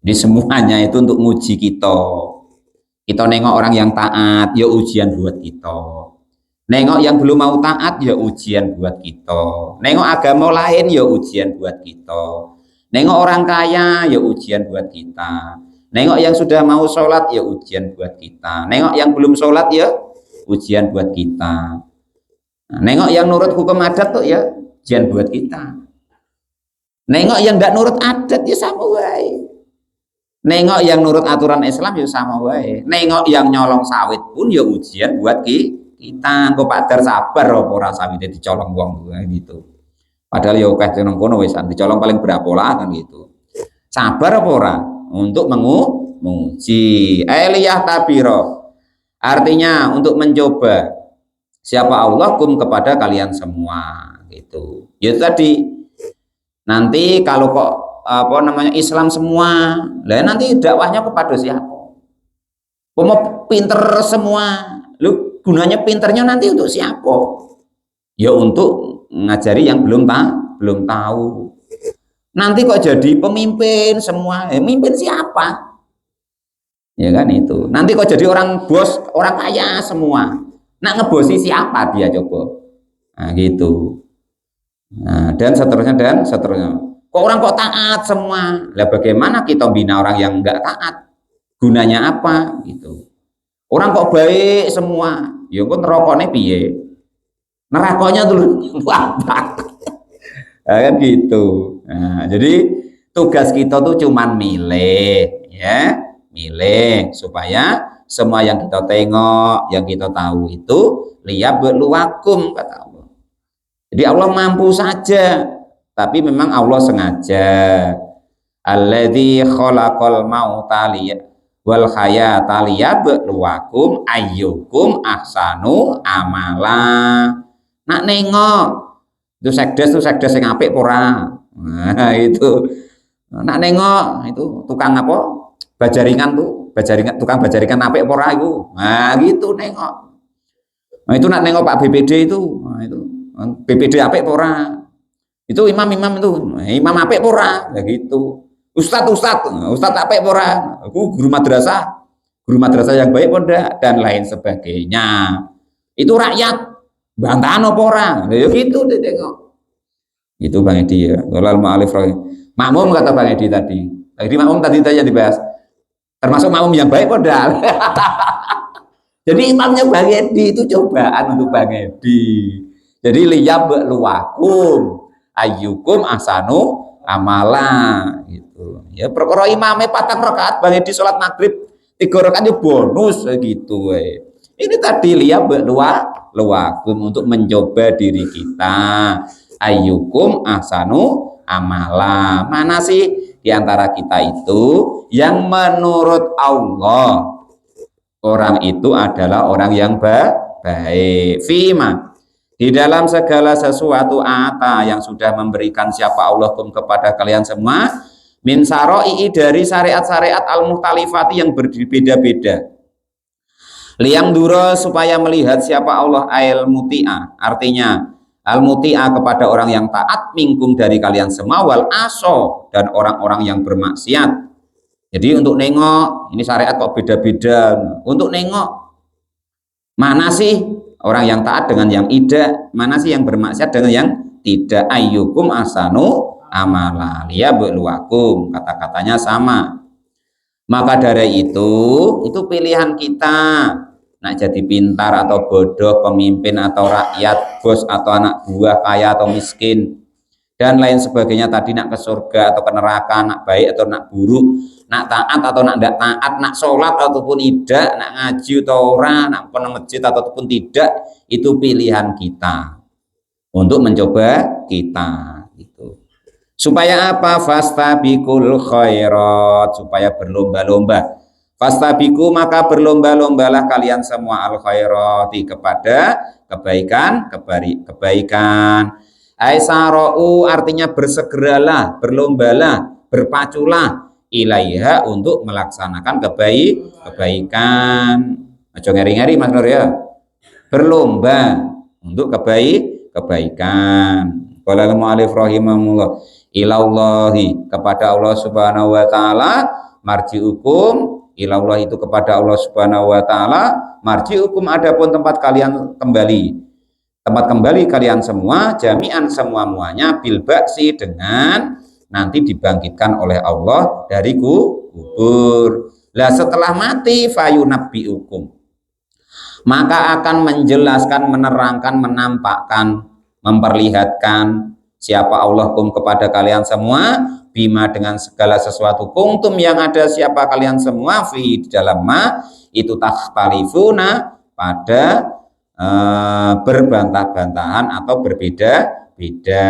Di semuanya itu untuk menguji kita. Kita nengok orang yang taat, ya ujian buat kita. Nengok yang belum mau taat, ya ujian buat kita. Nengok agama lain, ya ujian buat kita. Nengok orang kaya, ya ujian buat kita. Nengok yang sudah mau sholat, ya ujian buat kita. Nengok yang belum sholat, ya ujian buat kita. Nah, nengok yang nurut hukum adat tuh ya ujian buat kita. Nengok yang nggak nurut adat ya sama wae. Nengok yang nurut aturan Islam ya sama wae. Nengok yang nyolong sawit pun ya ujian buat kita. Engko padar sabar apa ora sawite dicolong wong gitu. Padahal ya akeh nang kono wis dicolong paling berapa lah kan gitu. Sabar apa ora untuk menguji. Eliyah tabiro. Artinya untuk mencoba siapa Allah kum kepada kalian semua gitu. Ya tadi nanti kalau kok apa namanya Islam semua, lah nanti dakwahnya kepada siapa? Mau pinter semua, lu gunanya pinternya nanti untuk siapa? Ya untuk ngajari yang belum tahu. Nanti kok jadi pemimpin semua, mimpin siapa? Ya kan itu. Nanti kok jadi orang bos, orang kaya semua. Nak ngebosi siapa dia coba? Nah gitu. Nah, dan seterusnya. Kok orang kok taat semua? Lah bagaimana kita bina orang yang enggak taat? Gunanya apa? Gitu. Orang kok baik semua? Ya kok nerokone piye? Nerakanya dulu apa? Nah, kan gitu. Nah, jadi tugas kita tuh cuman milih, ya, milih supaya semua yang kita tengok, yang kita tahu itu liya beluwakum kata Allah. Jadi Allah mampu saja, tapi memang Allah sengaja. Alladzi khalaqal mauta wal hayata liyabluwakum ayyukum ahsanu amala. Nak nengok itu sekdes yang apik ora. Nah, itu. Nak nengok itu tukang apa? Bajaringan tuh, tukang bajaringan apik ora iku. Nah, gitu nengok. Nah, itu nak nengok Pak BPD itu. Nah, itu BPD apik ora? Itu imam itu, imam apik ora? Ya gitu. Ustadz apik ora? Aku guru madrasah yang baik ora dan lain sebagainya. Itu rakyat bantahan apa ora? Ya gitu deh tengok. Itu Bang Edi ya. Walal ma'alif makmum kata Bang Edi tadi. Jadi makmum tadi yang dibahas. Termasuk makmum yang baik ora? Jadi imamnya Bang Edi itu cobaan untuk Bang Edi. Jadi liyab luwakum ayyukum ahsanu amala gitu. Ya perkara imame 4 rakaat Bang Edi salat maghrib 3 rakaat ya bonus gitu we. Ini tadi liyab luwakum untuk mencoba diri kita. Ayyukum ahsanu amala. Mana sih di antara kita itu yang menurut Allah orang itu adalah orang yang baik. Fima di dalam segala sesuatu yang sudah memberikan siapa Allah kepada kalian semua min saroi dari syariat-syariat al-mukhtalifati yang berbeda-beda. Liang duro supaya melihat siapa Allah al-muti'ah, artinya al-muti'ah kepada orang yang taat minkum dari kalian semua wal aso dan orang-orang yang bermaksiat. Jadi untuk nengok ini syariat kok beda-beda. Untuk nengok mana sih orang yang taat dengan yang tidak, mana sih yang bermaksiat dengan yang tidak. Ayyukum asanu amala liyabluwakum, kata-katanya sama. Maka dari itu pilihan kita. Nak jadi pintar atau bodoh, pemimpin atau rakyat, bos atau anak buah, kaya atau miskin dan lain sebagainya tadi, nak ke surga atau ke neraka, nak baik atau nak buruk, nak taat atau nak tidak taat, nak sholat ataupun tidak, nak ngaji atau ora, nak ke masjid ataupun tidak, itu pilihan kita untuk mencoba kita gitu. Supaya apa? Fastabikul khairat, supaya berlomba-lomba. Fastabiku maka berlomba-lombalah kalian semua al khairati kepada kebaikan. Aisara'u artinya bersegeralah, berlombalah, berpaculah ilaiha untuk melaksanakan kebaikan. Aja ngeri-ngeri Mas Nur ya. Berlomba untuk kebaikan. Qala al-mu'allif rahimahullah ilallahi kepada Allah Subhanahu wa taala marji'ukum, ilallah itu kepada Allah Subhanahu wa taala, marji'ukum adapun tempat kalian kembali. Tempat kembali kalian semua jami'an semua-muanya bil ba'si dengan nanti dibangkitkan oleh Allah dari kubur. Lah setelah mati fayunabbiukum maka akan menjelaskan, menerangkan, menampakkan, memperlihatkan siapa Allah kepada kalian semua, bima dengan segala sesuatu kuntum yang ada siapa kalian semua fi di dalam ma itu takhtalifuna pada berbantah-bantahan atau berbeda-beda.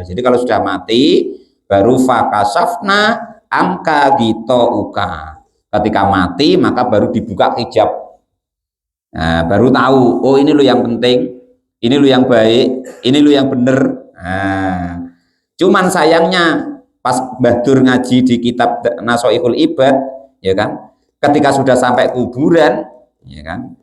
Jadi kalau sudah mati baru fakasafna angka uka. Ketika mati maka baru dibuka hijab. Nah, baru tahu, oh ini lo yang penting, ini lo yang baik, ini lo yang benar. Nah, cuman sayangnya pas Mbah Dur ngaji di kitab Nasoihul Ibad, ya kan, ketika sudah sampai kuburan, ya kan,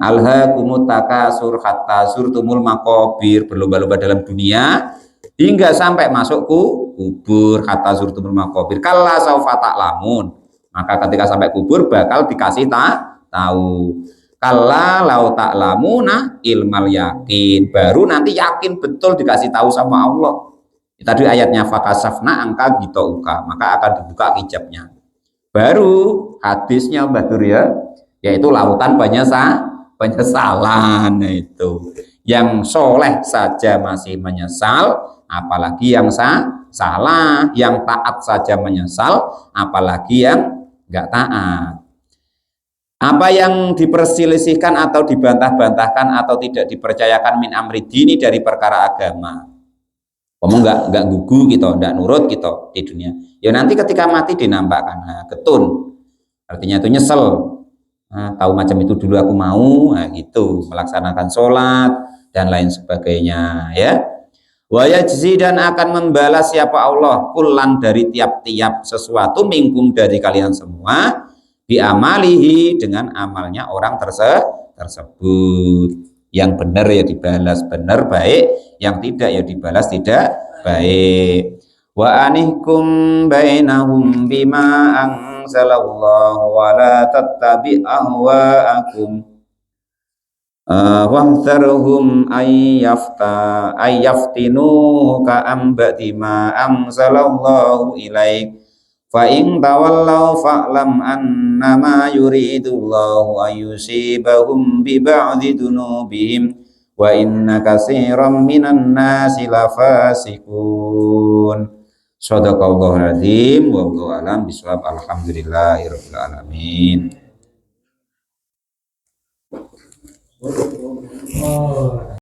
alhaakumut takasur hatta zurtumul maqabir, berlomba-lomba dalam dunia hingga sampai masuk kubur, hatta zurtumul maqabir kalla saufa ta'lamun, maka ketika sampai kubur bakal dikasih tahu. Kalla lau ta'lamuna ilmal yakin, baru nanti yakin betul dikasih tahu sama Allah. Tadi ayatnya fakasafna angka uka, maka akan dibuka hijabnya. Baru hadisnya Mbah Dur ya, yaitu lautan penyesalan. Itu yang soleh saja masih menyesal, apalagi yang salah, yang taat saja menyesal, apalagi yang nggak taat. Apa yang diperselisihkan atau dibantah-bantahkan atau tidak dipercayakan min amri dini dari perkara agama, kamu nggak gugu gitu, nggak nurut gitu di dunia, ya nanti ketika mati dinampakkan. Nah, ketun artinya itu nyesel. Nah, tahu macam itu dulu aku mau, nah, gitu melaksanakan sholat dan lain sebagainya, ya. Wa yajzi, dan akan membalas siapa Allah kullan dari tiap-tiap sesuatu mingkum dari kalian semua biamalihi dengan amalnya orang tersebut. Yang benar ya dibalas benar baik, yang tidak ya dibalas tidak baik. Wa anihkum bainahum bima anzalallahu wa la tattabi ahwa'akum wahdharhum ayyaftinu ka ambati ma anzalallahu ilaik fa in tawallaw fa'lam annama yuridullahu ayyusibahum bi ba'di dunubihim wa inna katsiran minan nasi lafasikun. Shadaqallahul adzim wa wallahu alam bisawab. Alhamdulillahirabbil alamin.